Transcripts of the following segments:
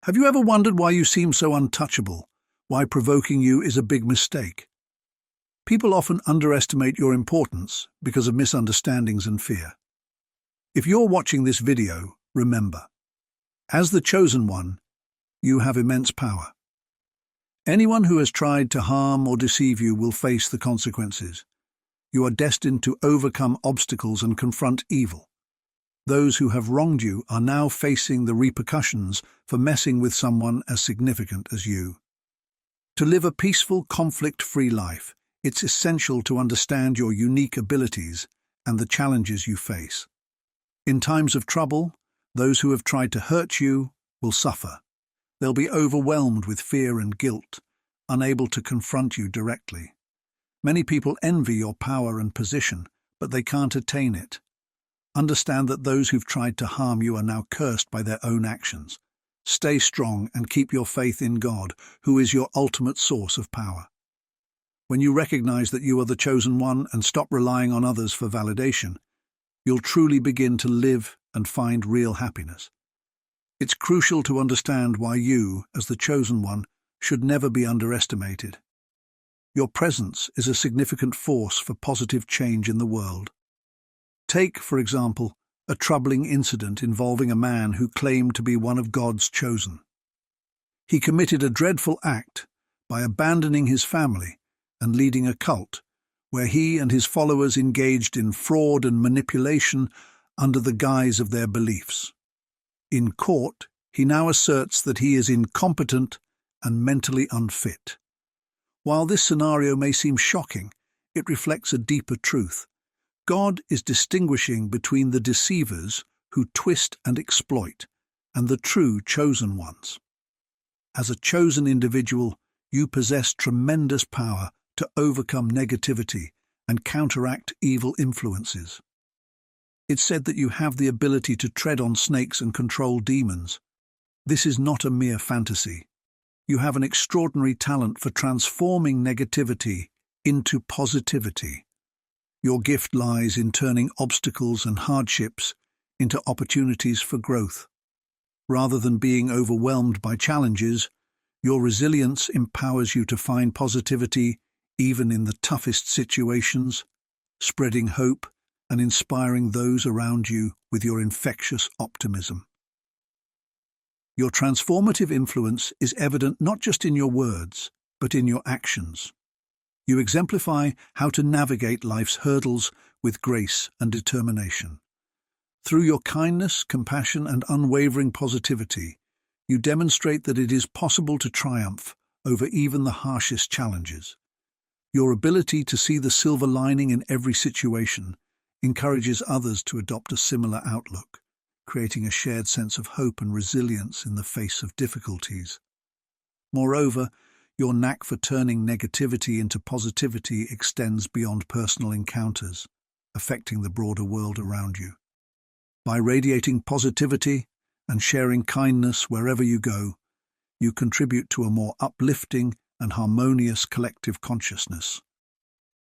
Have you ever wondered why you seem so untouchable? Why provoking you is a big mistake? People often underestimate your importance because of misunderstandings and fear. If you're watching this video, remember, as the chosen one, you have immense power. Anyone who has tried to harm or deceive you will face the consequences. You are destined to overcome obstacles and confront evil. Those who have wronged you are now facing the repercussions for messing with someone as significant as you. To live a peaceful, conflict-free life, it's essential to understand your unique abilities and the challenges you face. In times of trouble, those who have tried to hurt you will suffer. They'll be overwhelmed with fear and guilt, unable to confront you directly. Many people envy your power and position, but they can't attain it. Understand that those who've tried to harm you are now cursed by their own actions. Stay strong and keep your faith in God, who is your ultimate source of power. When you recognize that you are the chosen one and stop relying on others for validation, you'll truly begin to live and find real happiness. It's crucial to understand why you, as the chosen one, should never be underestimated. Your presence is a significant force for positive change in the world. Take, for example, a troubling incident involving a man who claimed to be one of God's chosen. He committed a dreadful act by abandoning his family and leading a cult where he and his followers engaged in fraud and manipulation under the guise of their beliefs. In court, he now asserts that he is incompetent and mentally unfit. While this scenario may seem shocking, it reflects a deeper truth. God is distinguishing between the deceivers who twist and exploit and the true chosen ones. As a chosen individual, you possess tremendous power to overcome negativity and counteract evil influences. It's said that you have the ability to tread on snakes and control demons. This is not a mere fantasy. You have an extraordinary talent for transforming negativity into positivity. Your gift lies in turning obstacles and hardships into opportunities for growth. Rather than being overwhelmed by challenges, your resilience empowers you to find positivity even in the toughest situations, spreading hope and inspiring those around you with your infectious optimism. Your transformative influence is evident not just in your words, but in your actions. You exemplify how to navigate life's hurdles with grace and determination. Through your kindness, compassion, and unwavering positivity, you demonstrate that it is possible to triumph over even the harshest challenges. Your ability to see the silver lining in every situation encourages others to adopt a similar outlook, creating a shared sense of hope and resilience in the face of difficulties. Moreover, your knack for turning negativity into positivity extends beyond personal encounters, affecting the broader world around you. By radiating positivity and sharing kindness wherever you go, you contribute to a more uplifting and harmonious collective consciousness.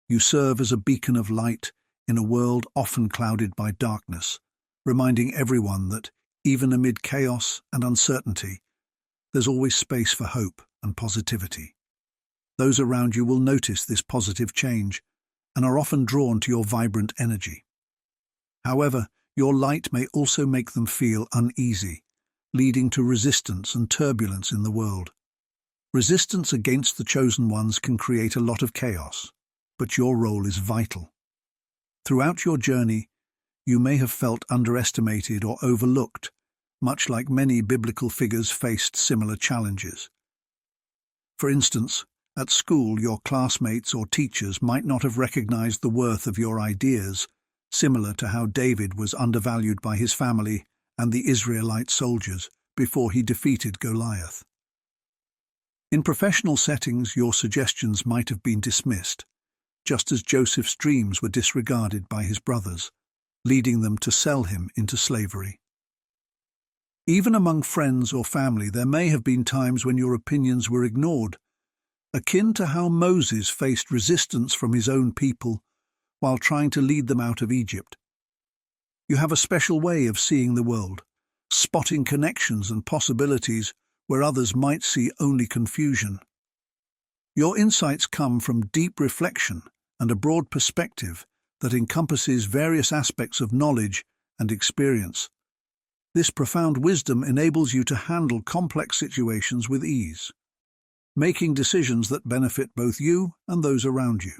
You serve as a beacon of light in a world often clouded by darkness, reminding everyone that, even amid chaos and uncertainty, there's always space for hope and positivity. Those around you will notice this positive change and are often drawn to your vibrant energy. However, your light may also make them feel uneasy, leading to resistance and turbulence in the world. Resistance against the chosen ones can create a lot of chaos, but your role is vital. Throughout your journey, you may have felt underestimated or overlooked, much like many biblical figures faced similar challenges. For instance, at school, your classmates or teachers might not have recognized the worth of your ideas, similar to how David was undervalued by his family and the Israelite soldiers before he defeated Goliath. In professional settings, your suggestions might have been dismissed, just as Joseph's dreams were disregarded by his brothers, leading them to sell him into slavery. Even among friends or family, there may have been times when your opinions were ignored, akin to how Moses faced resistance from his own people while trying to lead them out of Egypt. You have a special way of seeing the world, spotting connections and possibilities where others might see only confusion. Your insights come from deep reflection and a broad perspective that encompasses various aspects of knowledge and experience. This profound wisdom enables you to handle complex situations with ease, making decisions that benefit both you and those around you.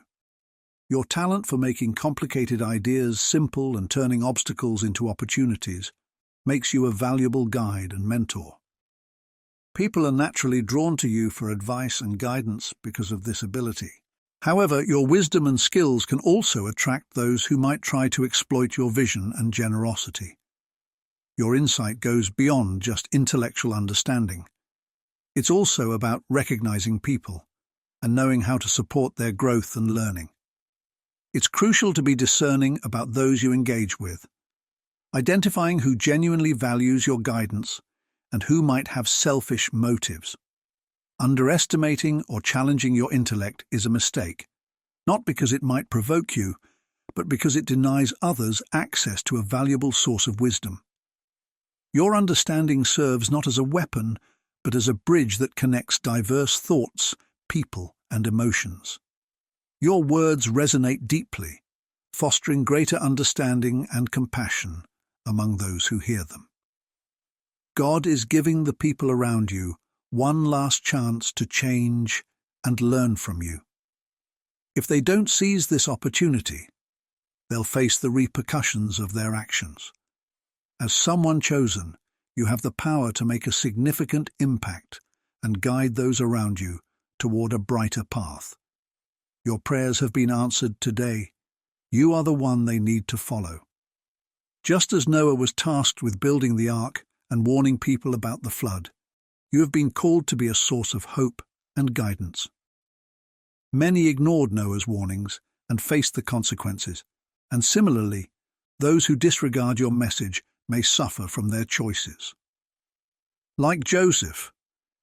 Your talent for making complicated ideas simple and turning obstacles into opportunities makes you a valuable guide and mentor. People are naturally drawn to you for advice and guidance because of this ability. However, your wisdom and skills can also attract those who might try to exploit your vision and generosity. Your insight goes beyond just intellectual understanding. It's also about recognizing people and knowing how to support their growth and learning. It's crucial to be discerning about those you engage with, identifying who genuinely values your guidance and who might have selfish motives. Underestimating or challenging your intellect is a mistake, not because it might provoke you, but because it denies others access to a valuable source of wisdom. Your understanding serves not as a weapon, but as a bridge that connects diverse thoughts, people, and emotions. Your words resonate deeply, fostering greater understanding and compassion among those who hear them. God is giving the people around you one last chance to change and learn from you. If they don't seize this opportunity, they'll face the repercussions of their actions. As someone chosen, you have the power to make a significant impact and guide those around you toward a brighter path. Your prayers have been answered today. You are the one they need to follow. Just as Noah was tasked with building the ark and warning people about the flood, you have been called to be a source of hope and guidance. Many ignored Noah's warnings and faced the consequences, and similarly, those who disregard your message may suffer from their choices. Like Joseph,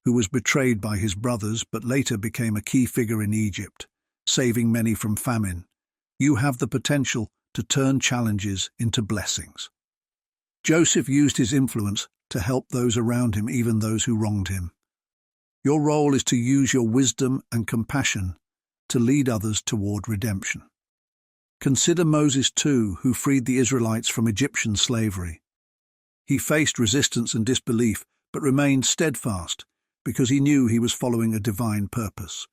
who was betrayed by his brothers but later became a key figure in Egypt, saving many from famine, you have the potential to turn challenges into blessings. Joseph used his influence to help those around him, even those who wronged him. Your role is to use your wisdom and compassion to lead others toward redemption. Consider Moses too, who freed the Israelites from Egyptian slavery. He faced resistance and disbelief, but remained steadfast because he knew he was following a divine purpose.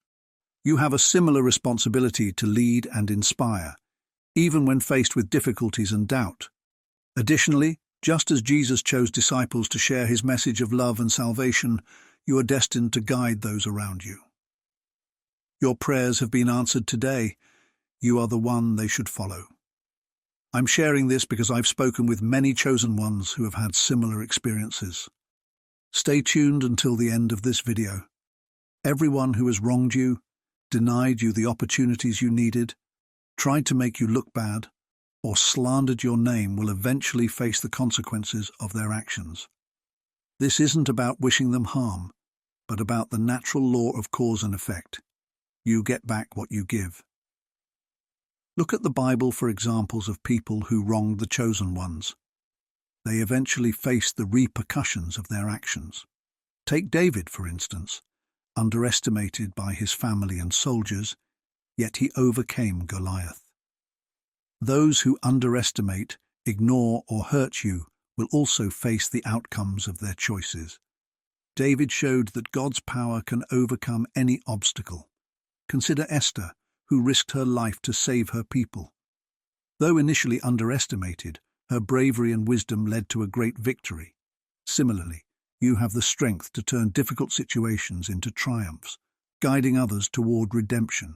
You have a similar responsibility to lead and inspire, even when faced with difficulties and doubt. Additionally, just as Jesus chose disciples to share his message of love and salvation, you are destined to guide those around you. Your prayers have been answered today. You are the one they should follow. I'm sharing this because I've spoken with many chosen ones who have had similar experiences. Stay tuned until the end of this video. Everyone who has wronged you, denied you the opportunities you needed, tried to make you look bad, or slandered your name will eventually face the consequences of their actions. This isn't about wishing them harm, but about the natural law of cause and effect. You get back what you give. Look at the Bible for examples of people who wronged the chosen ones. They eventually faced the repercussions of their actions. Take David, for instance, underestimated by his family and soldiers, yet he overcame Goliath. Those who underestimate, ignore, or hurt you will also face the outcomes of their choices. David showed that God's power can overcome any obstacle. Consider Esther, who risked her life to save her people. Though initially underestimated, her bravery and wisdom led to a great victory. Similarly, you have the strength to turn difficult situations into triumphs, guiding others toward redemption.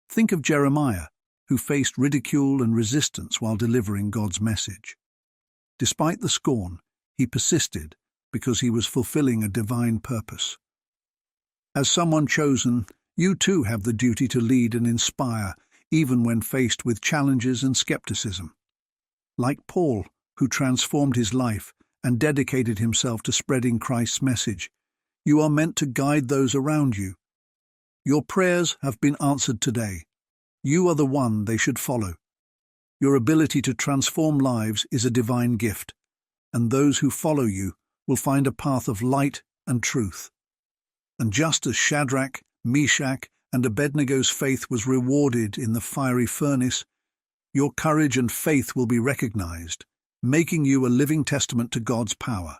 Think of Jeremiah, who faced ridicule and resistance while delivering God's message. Despite the scorn, he persisted because he was fulfilling a divine purpose. As someone chosen, you too have the duty to lead and inspire, even when faced with challenges and skepticism. Like Paul, who transformed his life and dedicated himself to spreading Christ's message, you are meant to guide those around you. Your prayers have been answered today. You are the one they should follow. Your ability to transform lives is a divine gift, and those who follow you will find a path of light and truth. And just as Shadrach, Meshach, and Abednego's faith was rewarded in the fiery furnace, your courage and faith will be recognized, making you a living testament to God's power.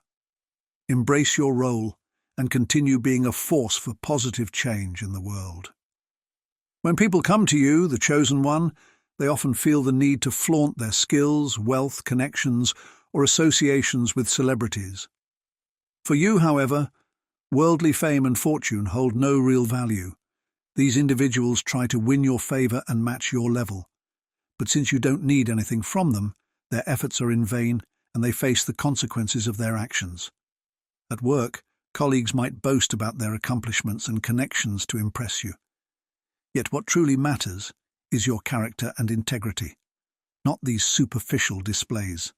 Embrace your role and continue being a force for positive change in the world. When people come to you, the chosen one, they often feel the need to flaunt their skills, wealth, connections, or associations with celebrities. For you, however, worldly fame and fortune hold no real value. These individuals try to win your favor and match your level. But since you don't need anything from them, their efforts are in vain and they face the consequences of their actions. At work, colleagues might boast about their accomplishments and connections to impress you. Yet what truly matters is your character and integrity, not these superficial displays.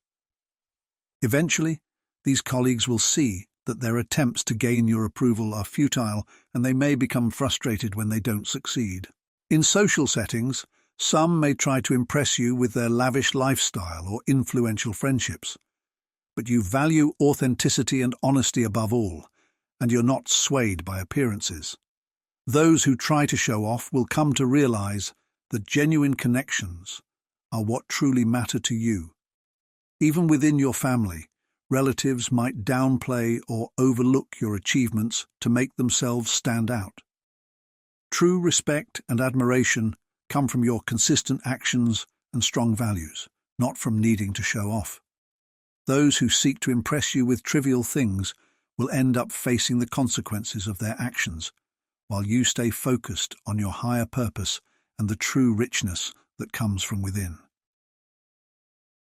Eventually, these colleagues will see that their attempts to gain your approval are futile, and they may become frustrated when they don't succeed. In social settings, some may try to impress you with their lavish lifestyle or influential friendships. But you value authenticity and honesty above all, and you're not swayed by appearances. Those who try to show off will come to realize that genuine connections are what truly matter to you. Even within your family, relatives might downplay or overlook your achievements to make themselves stand out. True respect and admiration come from your consistent actions and strong values, not from needing to show off. Those who seek to impress you with trivial things will end up facing the consequences of their actions, while you stay focused on your higher purpose and the true richness that comes from within.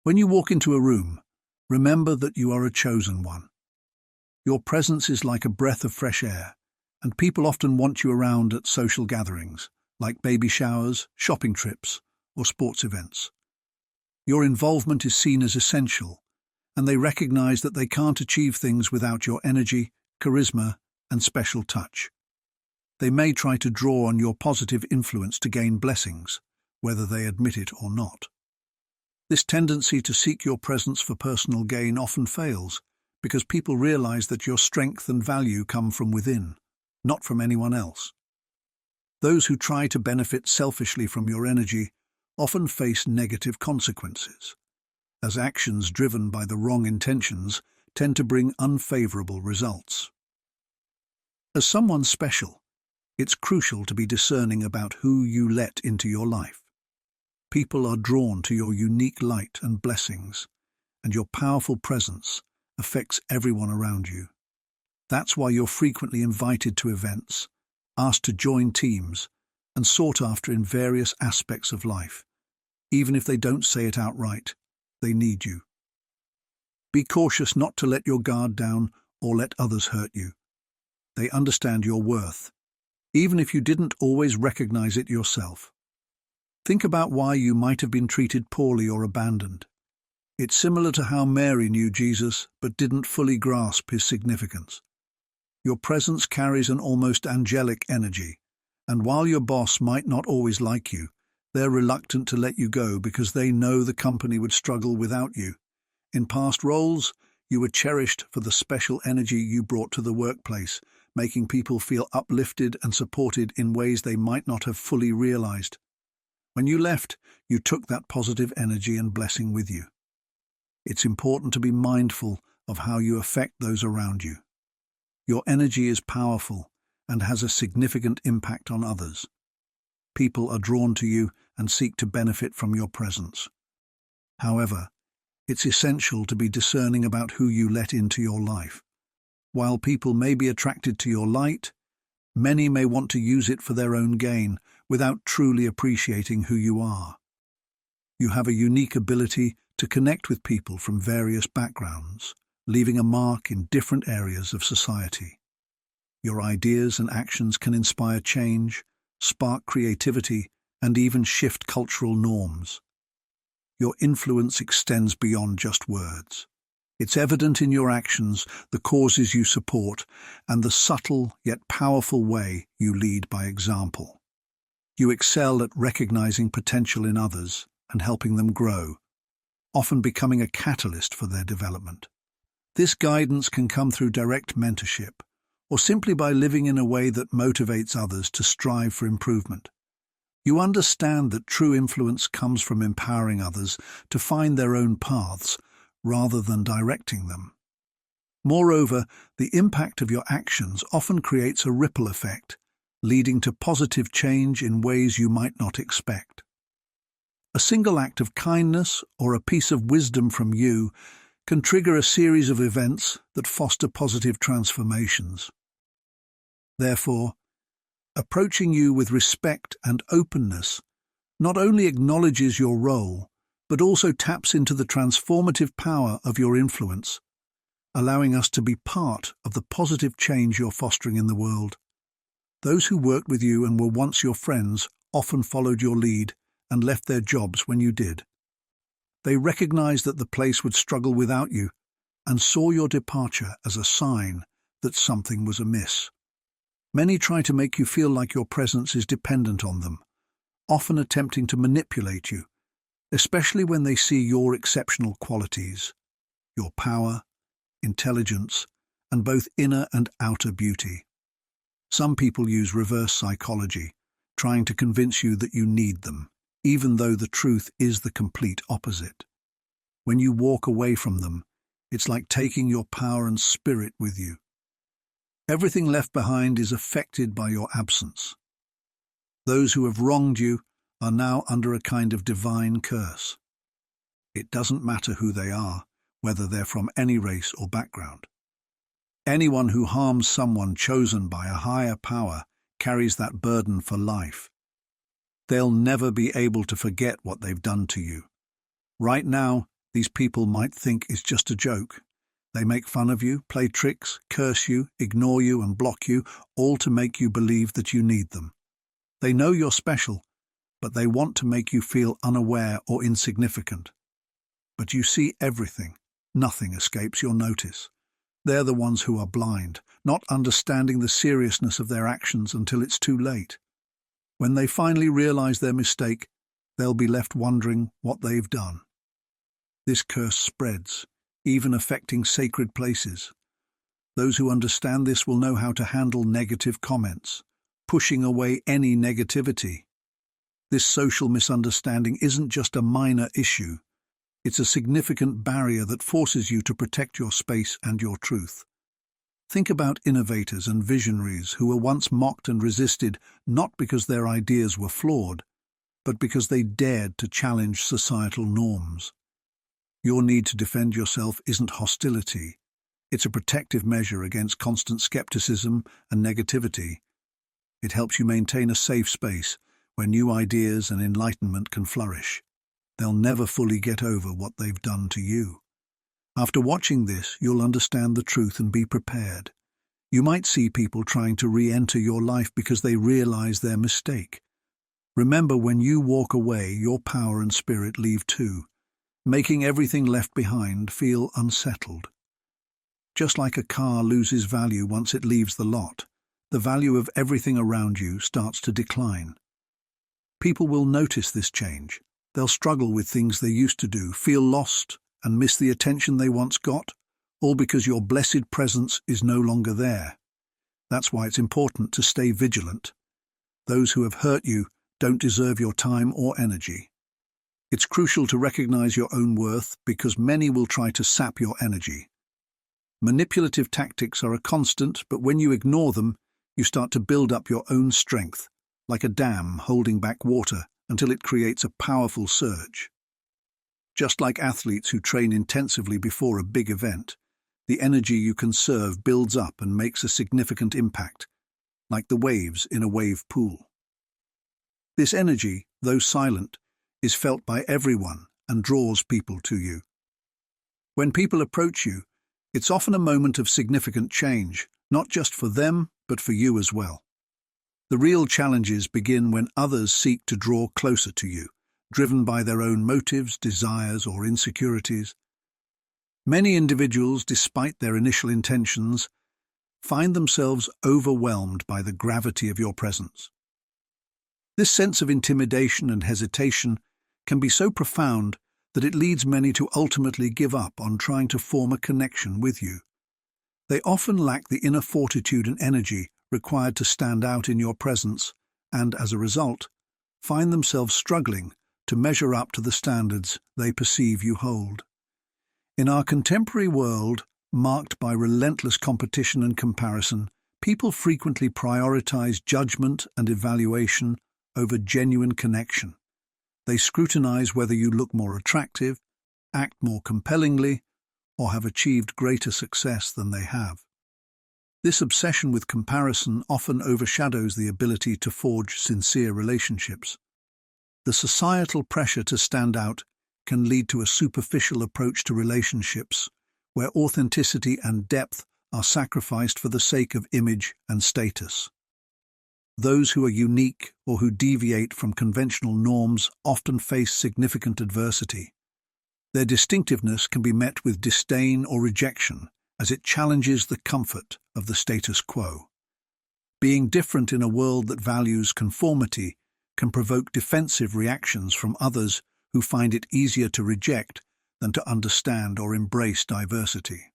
When you walk into a room, remember that you are a chosen one. Your presence is like a breath of fresh air, and people often want you around at social gatherings, like baby showers, shopping trips, or sports events. Your involvement is seen as essential, and they recognize that they can't achieve things without your energy, charisma, and special touch. They may try to draw on your positive influence to gain blessings, whether they admit it or not. This tendency to seek your presence for personal gain often fails because people realize that your strength and value come from within, not from anyone else. Those who try to benefit selfishly from your energy often face negative consequences, as actions driven by the wrong intentions tend to bring unfavorable results. As someone special, it's crucial to be discerning about who you let into your life. People are drawn to your unique light and blessings, and your powerful presence affects everyone around you. That's why you're frequently invited to events, asked to join teams, and sought after in various aspects of life. Even if they don't say it outright, they need you. Be cautious not to let your guard down or let others hurt you. They understand your worth, even if you didn't always recognize it yourself. Think about why you might have been treated poorly or abandoned. It's similar to how Mary knew Jesus but didn't fully grasp his significance. Your presence carries an almost angelic energy, and while your boss might not always like you, they're reluctant to let you go because they know the company would struggle without you. In past roles, you were cherished for the special energy you brought to the workplace, making people feel uplifted and supported in ways they might not have fully realized. When you left, you took that positive energy and blessing with you. It's important to be mindful of how you affect those around you. Your energy is powerful and has a significant impact on others. People are drawn to you and seek to benefit from your presence. However, it's essential to be discerning about who you let into your life. While people may be attracted to your light, many may want to use it for their own gain without truly appreciating who you are. You have a unique ability to connect with people from various backgrounds, leaving a mark in different areas of society. Your ideas and actions can inspire change, spark creativity, and even shift cultural norms. Your influence extends beyond just words. It's evident in your actions, the causes you support, and the subtle yet powerful way you lead by example. You excel at recognizing potential in others and helping them grow, often becoming a catalyst for their development. This guidance can come through direct mentorship or simply by living in a way that motivates others to strive for improvement. You understand that true influence comes from empowering others to find their own paths rather than directing them. Moreover, the impact of your actions often creates a ripple effect, leading to positive change in ways you might not expect. A single act of kindness or a piece of wisdom from you can trigger a series of events that foster positive transformations. Therefore, approaching you with respect and openness not only acknowledges your role, but also taps into the transformative power of your influence, allowing us to be part of the positive change you're fostering in the world. Those who worked with you and were once your friends often followed your lead and left their jobs when you did. They recognized that the place would struggle without you and saw your departure as a sign that something was amiss. Many try to make you feel like your presence is dependent on them, often attempting to manipulate you, especially when they see your exceptional qualities, your power, intelligence, and both inner and outer beauty. Some people use reverse psychology, trying to convince you that you need them, even though the truth is the complete opposite. When you walk away from them, it's like taking your power and spirit with you. Everything left behind is affected by your absence. Those who have wronged you are now under a kind of divine curse. It doesn't matter who they are, whether they're from any race or background. Anyone who harms someone chosen by a higher power carries that burden for life. They'll never be able to forget what they've done to you. Right now, these people might think it's just a joke. They make fun of you, play tricks, curse you, ignore you, and block you, all to make you believe that you need them. They know you're special, but they want to make you feel unaware or insignificant. But you see everything. Nothing escapes your notice. They're the ones who are blind, not understanding the seriousness of their actions until it's too late. When they finally realize their mistake, they'll be left wondering what they've done. This curse spreads, even affecting sacred places. Those who understand this will know how to handle negative comments, pushing away any negativity. This social misunderstanding isn't just a minor issue. It's a significant barrier that forces you to protect your space and your truth. Think about innovators and visionaries who were once mocked and resisted not because their ideas were flawed, but because they dared to challenge societal norms. Your need to defend yourself isn't hostility. It's a protective measure against constant skepticism and negativity. It helps you maintain a safe space where new ideas and enlightenment can flourish. They'll never fully get over what they've done to you. After watching this, you'll understand the truth and be prepared. You might see people trying to re-enter your life because they realize their mistake. Remember, when you walk away, your power and spirit leave too, making everything left behind feel unsettled. Just like a car loses value once it leaves the lot, the value of everything around you starts to decline. People will notice this change. They'll struggle with things they used to do, feel lost, and miss the attention they once got, all because your blessed presence is no longer there. That's why it's important to stay vigilant. Those who have hurt you don't deserve your time or energy. It's crucial to recognize your own worth because many will try to sap your energy. Manipulative tactics are a constant, but when you ignore them, you start to build up your own strength, like a dam holding back water until it creates a powerful surge. Just like athletes who train intensively before a big event, the energy you conserve builds up and makes a significant impact, like the waves in a wave pool. This energy, though silent, is felt by everyone and draws people to you. When people approach you, it's often a moment of significant change, not just for them, but for you as well. The real challenges begin when others seek to draw closer to you, driven by their own motives, desires, or insecurities. Many individuals, despite their initial intentions, find themselves overwhelmed by the gravity of your presence. This sense of intimidation and hesitation can be so profound that it leads many to ultimately give up on trying to form a connection with you. They often lack the inner fortitude and energy required to stand out in your presence and, as a result, find themselves struggling to measure up to the standards they perceive you hold. In our contemporary world, marked by relentless competition and comparison, people frequently prioritize judgment and evaluation over genuine connection. They scrutinize whether you look more attractive, act more compellingly, or have achieved greater success than they have. This obsession with comparison often overshadows the ability to forge sincere relationships. The societal pressure to stand out can lead to a superficial approach to relationships, where authenticity and depth are sacrificed for the sake of image and status. Those who are unique or who deviate from conventional norms often face significant adversity. Their distinctiveness can be met with disdain or rejection, as it challenges the comfort of the status quo. Being different in a world that values conformity can provoke defensive reactions from others who find it easier to reject than to understand or embrace diversity.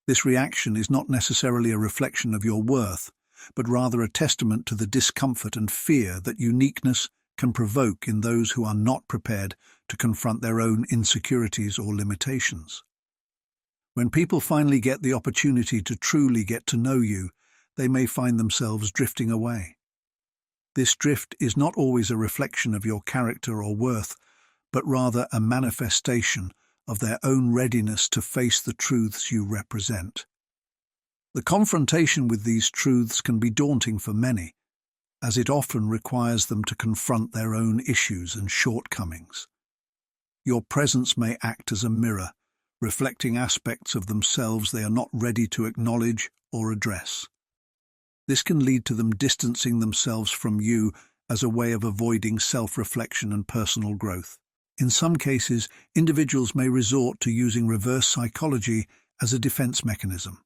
This reaction is not necessarily a reflection of your worth, but rather a testament to the discomfort and fear that uniqueness can provoke in those who are not prepared to confront their own insecurities or limitations. When people finally get the opportunity to truly get to know you, they may find themselves drifting away. This drift is not always a reflection of your character or worth, but rather a manifestation of their own readiness to face the truths you represent. The confrontation with these truths can be daunting for many, as it often requires them to confront their own issues and shortcomings. Your presence may act as a mirror, reflecting aspects of themselves they are not ready to acknowledge or address. This can lead to them distancing themselves from you as a way of avoiding self-reflection and personal growth. In some cases, individuals may resort to using reverse psychology as a defense mechanism.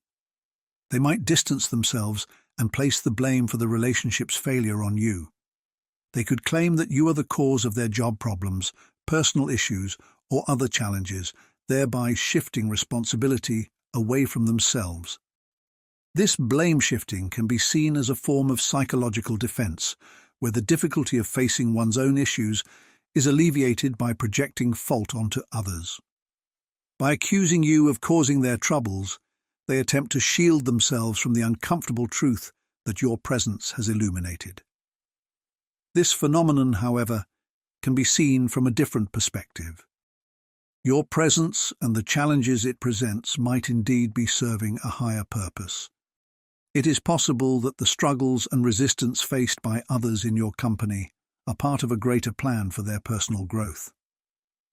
They might distance themselves and place the blame for the relationship's failure on you. They could claim that you are the cause of their job problems, personal issues, or other challenges, thereby shifting responsibility away from themselves. This blame shifting can be seen as a form of psychological defense, where the difficulty of facing one's own issues is alleviated by projecting fault onto others. By accusing you of causing their troubles, they attempt to shield themselves from the uncomfortable truth that your presence has illuminated. This phenomenon, however, can be seen from a different perspective. Your presence and the challenges it presents might indeed be serving a higher purpose. It is possible that the struggles and resistance faced by others in your company are part of a greater plan for their personal growth.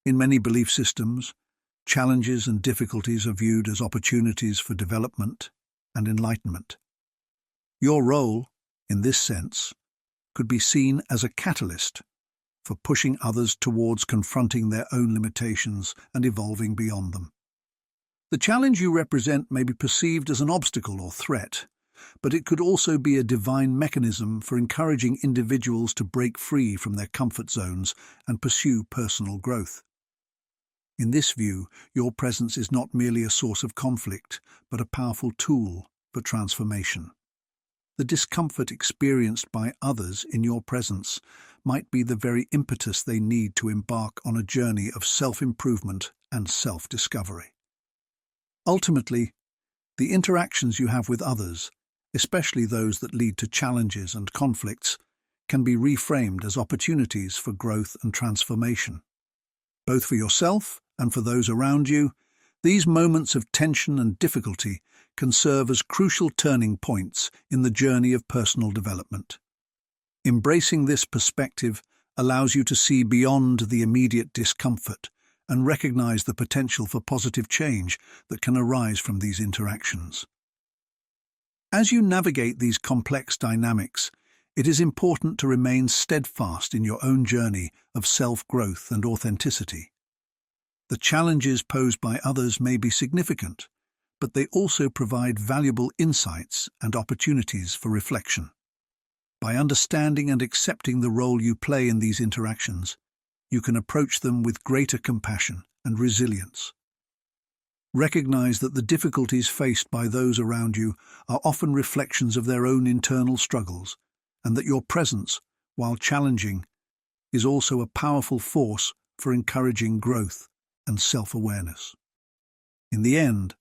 In many belief systems, challenges and difficulties are viewed as opportunities for development and enlightenment. Your role, in this sense, could be seen as a catalyst for pushing others towards confronting their own limitations and evolving beyond them. The challenge you represent may be perceived as an obstacle or threat, but it could also be a divine mechanism for encouraging individuals to break free from their comfort zones and pursue personal growth. In this view, your presence is not merely a source of conflict, but a powerful tool for transformation. The discomfort experienced by others in your presence might be the very impetus they need to embark on a journey of self-improvement and self-discovery. Ultimately, the interactions you have with others, especially those that lead to challenges and conflicts, can be reframed as opportunities for growth and transformation. Both for yourself and for those around you, these moments of tension and difficulty can serve as crucial turning points in the journey of personal development. Embracing this perspective allows you to see beyond the immediate discomfort and recognize the potential for positive change that can arise from these interactions. As you navigate these complex dynamics, it is important to remain steadfast in your own journey of self-growth and authenticity. The challenges posed by others may be significant, but they also provide valuable insights and opportunities for reflection. By understanding and accepting the role you play in these interactions, you can approach them with greater compassion and resilience. Recognize that the difficulties faced by those around you are often reflections of their own internal struggles, and that your presence, while challenging, is also a powerful force for encouraging growth and self-awareness. In the end,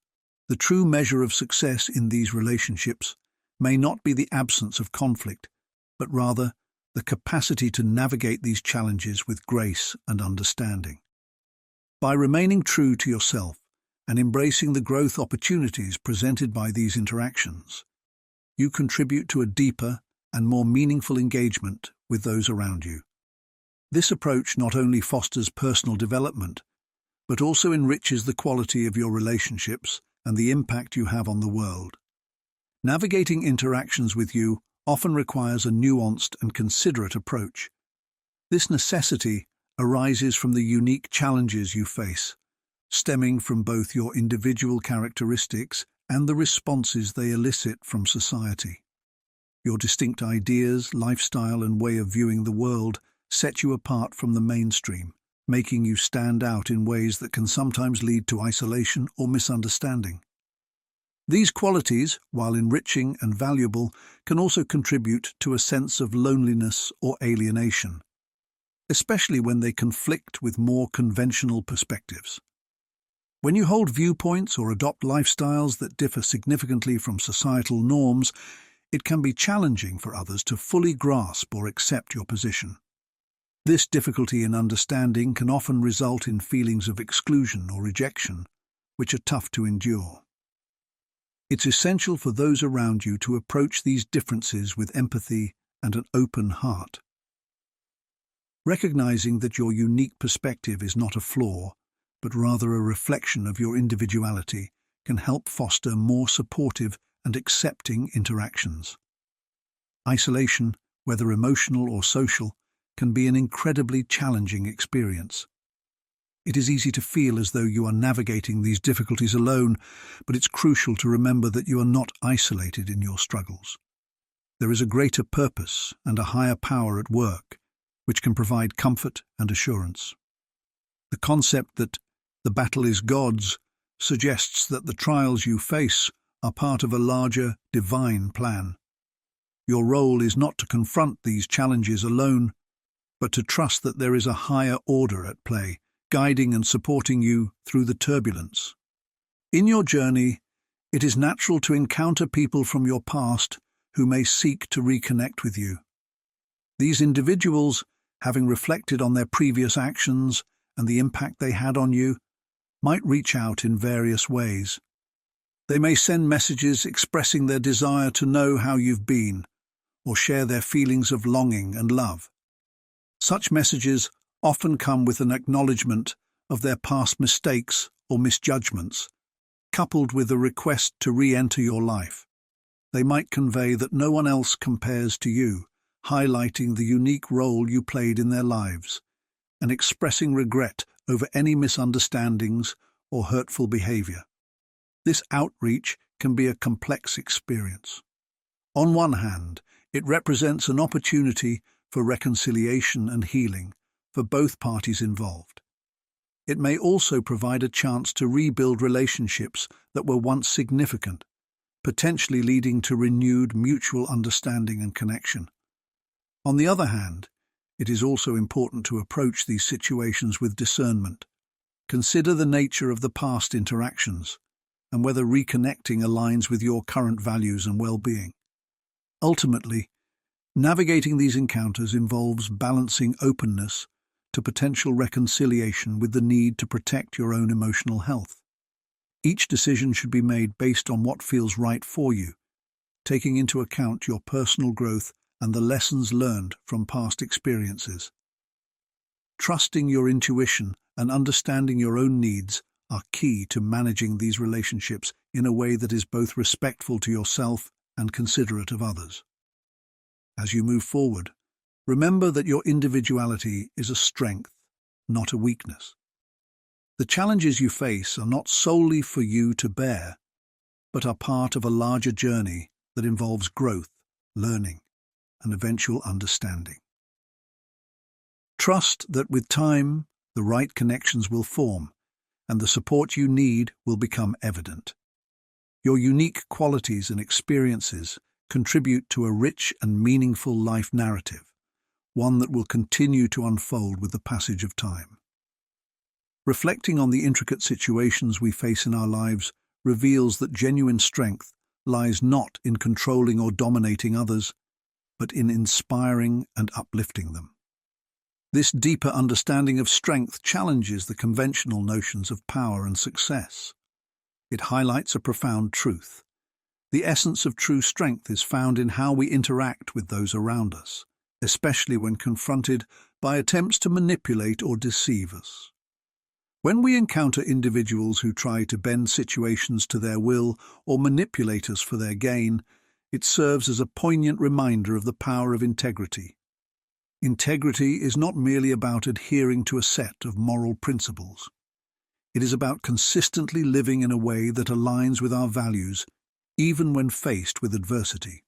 the true measure of success in these relationships may not be the absence of conflict, but rather the capacity to navigate these challenges with grace and understanding. By remaining true to yourself and embracing the growth opportunities presented by these interactions, you contribute to a deeper and more meaningful engagement with those around you. This approach not only fosters personal development, but also enriches the quality of your relationships and the impact you have on the world. Navigating interactions with you often requires a nuanced and considerate approach. This necessity arises from the unique challenges you face, stemming from both your individual characteristics and the responses they elicit from society. Your distinct ideas, lifestyle, and way of viewing the world set you apart from the mainstream, making you stand out in ways that can sometimes lead to isolation or misunderstanding. These qualities, while enriching and valuable, can also contribute to a sense of loneliness or alienation, especially when they conflict with more conventional perspectives. When you hold viewpoints or adopt lifestyles that differ significantly from societal norms, it can be challenging for others to fully grasp or accept your position. This difficulty in understanding can often result in feelings of exclusion or rejection, which are tough to endure. It's essential for those around you to approach these differences with empathy and an open heart. Recognizing that your unique perspective is not a flaw, but rather a reflection of your individuality, can help foster more supportive and accepting interactions. Isolation, whether emotional or social, can be an incredibly challenging experience. It is easy to feel as though you are navigating these difficulties alone, but it's crucial to remember that you are not isolated in your struggles. There is a greater purpose and a higher power at work, which can provide comfort and assurance. The concept that the battle is God's suggests that the trials you face are part of a larger, divine plan. Your role is not to confront these challenges alone, but to trust that there is a higher order at play, guiding and supporting you through the turbulence. In your journey, it is natural to encounter people from your past who may seek to reconnect with you. These individuals, having reflected on their previous actions and the impact they had on you, might reach out in various ways. They may send messages expressing their desire to know how you've been, or share their feelings of longing and love. Such messages often come with an acknowledgement of their past mistakes or misjudgments, coupled with a request to re-enter your life. They might convey that no one else compares to you, highlighting the unique role you played in their lives, and expressing regret over any misunderstandings or hurtful behavior. This outreach can be a complex experience. On one hand, it represents an opportunity for reconciliation and healing for both parties involved. It may also provide a chance to rebuild relationships that were once significant, potentially leading to renewed mutual understanding and connection. On the other hand, it is also important to approach these situations with discernment. Consider the nature of the past interactions and whether reconnecting aligns with your current values and well-being. Ultimately, navigating these encounters involves balancing openness to potential reconciliation with the need to protect your own emotional health. Each decision should be made based on what feels right for you, taking into account your personal growth and the lessons learned from past experiences. Trusting your intuition and understanding your own needs are key to managing these relationships in a way that is both respectful to yourself and considerate of others. As you move forward, remember that your individuality is a strength, not a weakness. The challenges you face are not solely for you to bear, but are part of a larger journey that involves growth, learning, and eventual understanding. Trust that with time, the right connections will form, and the support you need will become evident. Your unique qualities and experiences contribute to a rich and meaningful life narrative, one that will continue to unfold with the passage of time. Reflecting on the intricate situations we face in our lives reveals that genuine strength lies not in controlling or dominating others, but in inspiring and uplifting them. This deeper understanding of strength challenges the conventional notions of power and success. It highlights a profound truth. The essence of true strength is found in how we interact with those around us, especially when confronted by attempts to manipulate or deceive us. When we encounter individuals who try to bend situations to their will or manipulate us for their gain, it serves as a poignant reminder of the power of integrity. Integrity is not merely about adhering to a set of moral principles. It is about consistently living in a way that aligns with our values, even when faced with adversity.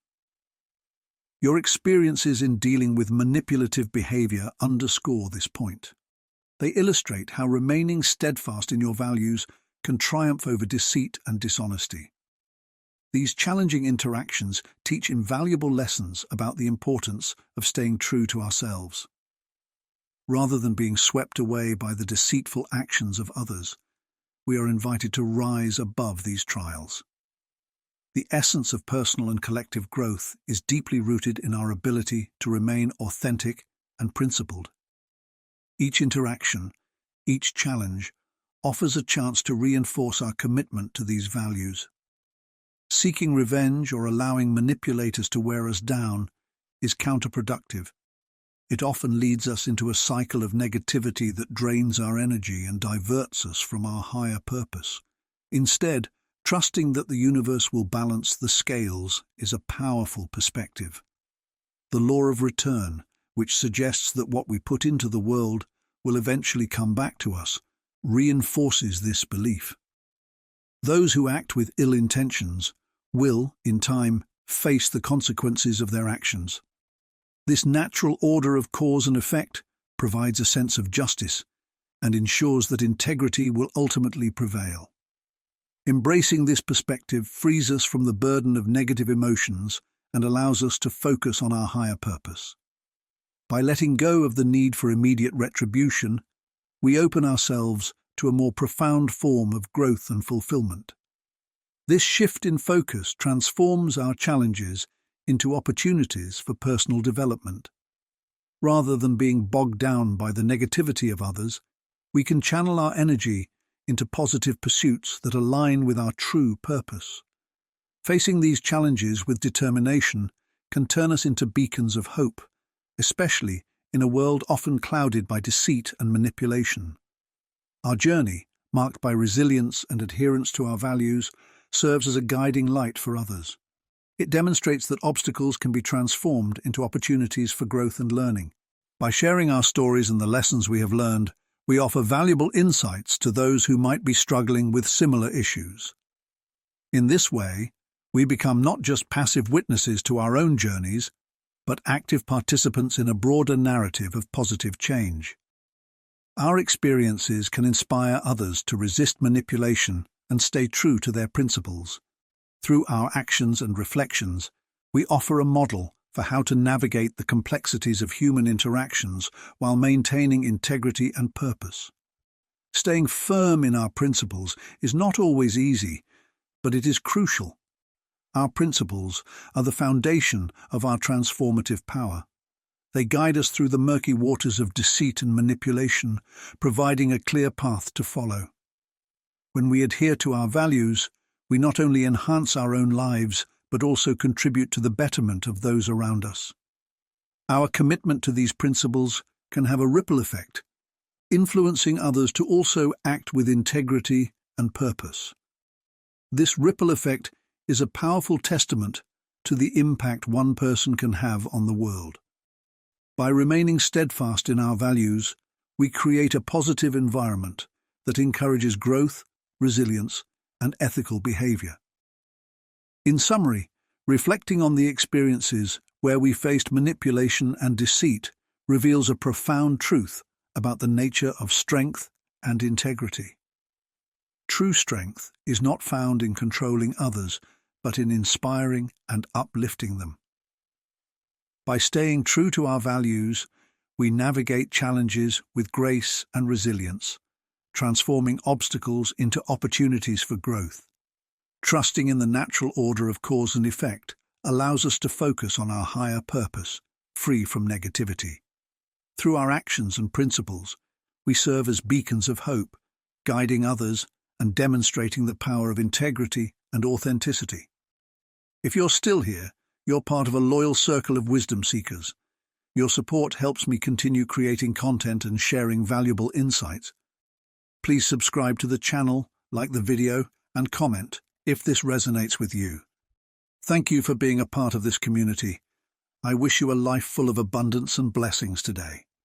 Your experiences in dealing with manipulative behavior underscore this point. They illustrate how remaining steadfast in your values can triumph over deceit and dishonesty. These challenging interactions teach invaluable lessons about the importance of staying true to ourselves. Rather than being swept away by the deceitful actions of others, we are invited to rise above these trials. The essence of personal and collective growth is deeply rooted in our ability to remain authentic and principled. Each interaction, each challenge, offers a chance to reinforce our commitment to these values. Seeking revenge or allowing manipulators to wear us down is counterproductive. It often leads us into a cycle of negativity that drains our energy and diverts us from our higher purpose. Instead, trusting that the universe will balance the scales is a powerful perspective. The law of return, which suggests that what we put into the world will eventually come back to us, reinforces this belief. Those who act with ill intentions will, in time, face the consequences of their actions. This natural order of cause and effect provides a sense of justice and ensures that integrity will ultimately prevail. Embracing this perspective frees us from the burden of negative emotions and allows us to focus on our higher purpose. By letting go of the need for immediate retribution, we open ourselves to a more profound form of growth and fulfillment. This shift in focus transforms our challenges into opportunities for personal development. Rather than being bogged down by the negativity of others, we can channel our energy into positive pursuits that align with our true purpose. Facing these challenges with determination can turn us into beacons of hope, especially in a world often clouded by deceit and manipulation. Our journey, marked by resilience and adherence to our values, serves as a guiding light for others. It demonstrates that obstacles can be transformed into opportunities for growth and learning. By sharing our stories and the lessons we have learned, we offer valuable insights to those who might be struggling with similar issues. In this way, we become not just passive witnesses to our own journeys, but active participants in a broader narrative of positive change. Our experiences can inspire others to resist manipulation and stay true to their principles. Through our actions and reflections, we offer a model for how to navigate the complexities of human interactions while maintaining integrity and purpose. Staying firm in our principles is not always easy, but it is crucial. Our principles are the foundation of our transformative power. They guide us through the murky waters of deceit and manipulation, providing a clear path to follow. When we adhere to our values, we not only enhance our own lives, but also contribute to the betterment of those around us. Our commitment to these principles can have a ripple effect, influencing others to also act with integrity and purpose. This ripple effect is a powerful testament to the impact one person can have on the world. By remaining steadfast in our values, we create a positive environment that encourages growth, resilience, and ethical behavior. In summary, reflecting on the experiences where we faced manipulation and deceit reveals a profound truth about the nature of strength and integrity. True strength is not found in controlling others, but in inspiring and uplifting them. By staying true to our values, we navigate challenges with grace and resilience, transforming obstacles into opportunities for growth. Trusting in the natural order of cause and effect allows us to focus on our higher purpose, free from negativity. Through our actions and principles, we serve as beacons of hope, guiding others and demonstrating the power of integrity and authenticity. If you're still here, you're part of a loyal circle of wisdom seekers. Your support helps me continue creating content and sharing valuable insights. Please subscribe to the channel, like the video, and comment if this resonates with you. Thank you for being a part of this community. I wish you a life full of abundance and blessings today.